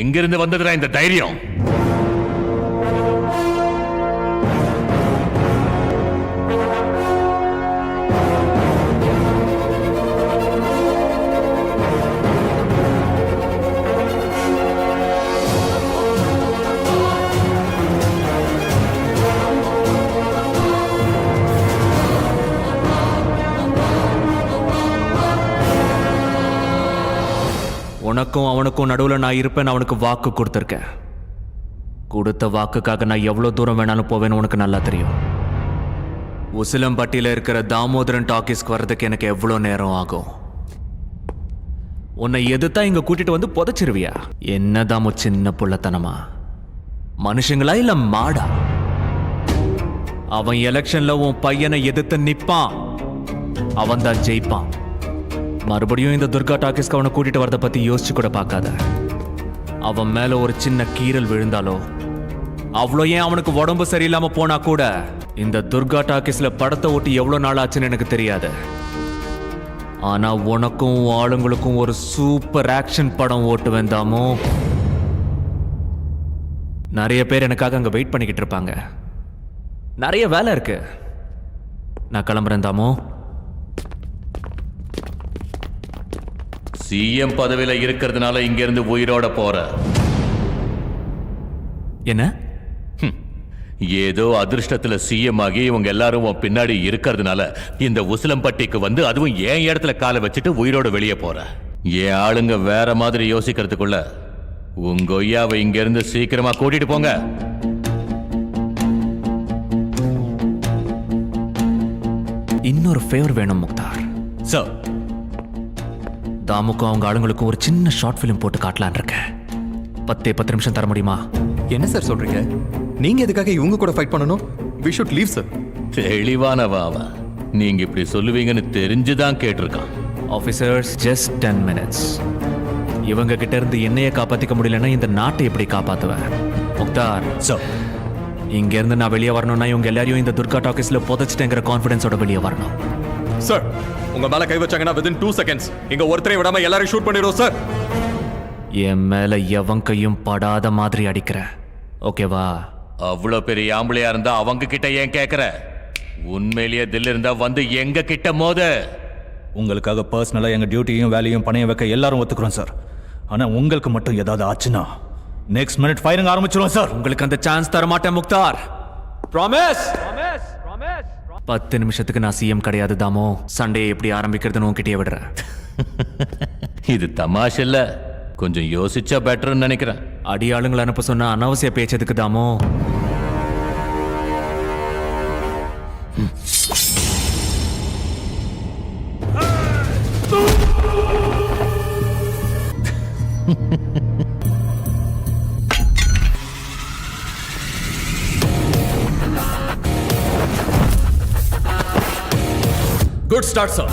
எங்கிருந்து வந்ததுடா இந்த தைரியம்? உனக்கும் அவனுக்கும் நடுவில் நான் இருப்பேன். அவனுக்கு வாக்கு கொடுத்துருக்கேன். கொடுத்த வாக்குக்காக நான் எவ்வளோ தூரம் வேணாலும் போவேன்னு உனக்கு நல்லா தெரியும். உசிலம்பட்டியில் இருக்கிற தாமோதரன் டாக்கீஸ்க்கு வர்றதுக்கு எனக்கு எவ்வளோ நேரம் ஆகும்? உன்னை எதுத்தா இங்க கூட்டிட்டு வந்து புதைச்சிருவியா? என்ன தாமோ சின்ன புள்ளத்தனமா? மனுஷங்களா இல்ல மாடா? அவன் எலெக்ஷன்ல உன் பையனை எதிர்த்து நிப்பான். அவன் தான் ஜெயிப்பான். மறுபடியும் இந்த துர்கா டாக்கீஸ்க்கு அவனை கூட்டிட்டு வரதை பத்தி யோசிச்சு கூட பார்க்காத. அவன் மேல ஒரு சின்ன கீறல் விழுந்தாலோ, அவ்வளோ ஏன் அவனுக்கு உடம்பு சரியில்லாம போனா கூட இந்த துர்கா டாக்கீஸ்ல படத்தை ஓட்டி எவ்வளவு நாள் ஆச்சுன்னு எனக்கு தெரியாது. ஆனா உனக்கும் ஆளுங்களுக்கும் ஒரு சூப்பர் ஆக்ஷன் படம் ஓட்டு வேண்டாமோ? நிறைய பேர் எனக்காக அங்க வெயிட் பண்ணிக்கிட்டு இருப்பாங்க. நிறைய வேலை இருக்கு. நான் கிளம்புறேன் தாமோ. சிஎம் பதவியில இருக்கிறதுனால இங்க இருந்து உயிரோட போற. என்ன? ஏதோ அதிர்ஷ்டத்துல சிஎம் ஆகி இவங்க எல்லாரும் பின்னாடி இருக்கிறதுனால இந்த உசிலம்பட்டிக்கு வந்து அதுவும் என் இடத்துல காலை வச்சுட்டு உயிரோட வெளியே போற. என் ஆளுங்க வேற மாதிரி யோசிக்கிறதுக்குள்ள உங்க ஒய்யாவை இங்க இருந்து சீக்கிரமா கூட்டிட்டு போங்க. இன்னொரு ஃபேவர் வேணும் முக்தார் சார். தாமுக்கும் அவங்க ஆளுங்களுக்கும் ஒரு சின்ன ஷார்ட் ஃபிலிம் போட்டு காட்டலான் இருக்கேன். 10 நிமிஷம் தர முடியுமா? என்ன சார் சொல்றீங்க? நீங்க எதுக்காக இவங்க கூட ஃபைட் பண்ணணும்? we should leave sir. தெளிவானவா அவன். நீங்க இப்படி சொல்லுவீங்கன்னு தெரிஞ்சுதான் கேட்டிருக்கான். Officers, just 10 minutes. இவங்க கிட்ட இருந்து என்னைய காப்பாத்திக்க முடியலன்னா இந்த நாட்டை எப்படி காப்பாத்துவேன்? முக்தார் சார், இங்க இருந்து நான் வெளியே வரணும்னா இவங்க எல்லாரையும் இந்த துர்கா டாக்கீஸ்ல புதைச்சிட்டேங்கிற கான்ஃபிடன்ஸோட வெளியே வரணும். சார், உங்க மேல கை வச்சாங்கன்னா within 2 seconds இங்க ஒருத்தரை விடாம எல்லாரையும் ஷூட் பண்ணிடுவோம் சார். என் மேல எவன் கையும் படாத மாதிரி அடிக்கிறேன். ஓகேவா? அவ்வளவு பெரிய ஆம்பளையா இருந்தா அவங்க கிட்ட ஏன் கேக்குற? உண்மையிலேயே தில் இருந்தா வந்து எங்க கிட்ட மோத. உங்களுக்காக பர்சனலா எங்க டியூட்டியும் வேலையும் பணைய வைக்க எல்லாரும் ஒத்துக்கிறோம் சார். ஆனா உங்களுக்கு மட்டும் ஏதாவது ஆச்சுன்னா நெக்ஸ்ட் மினிட் ஃபயரிங் ஆரம்பிச்சிருவோம் சார். உங்களுக்கு அந்த சான்ஸ் தர மாட்டேன் முக்தார். ப்ராமிஸ். 10 நிமிஷத்துக்கு நான் சிஎம் கிடையாது தாமோ. சண்டே எப்படி ஆரம்பிக்கிறதுன்னு உன்கிட்டயே விடுறேன். இது தமாஷ் இல்ல, கொஞ்சம் யோசிச்சா பெட்டர்னு நினைக்கிறேன். அடியாளுங்களை அனுப்ப சொன்ன அனாவசிய பேச்சதுக்கு தாமோ. Good start, sir.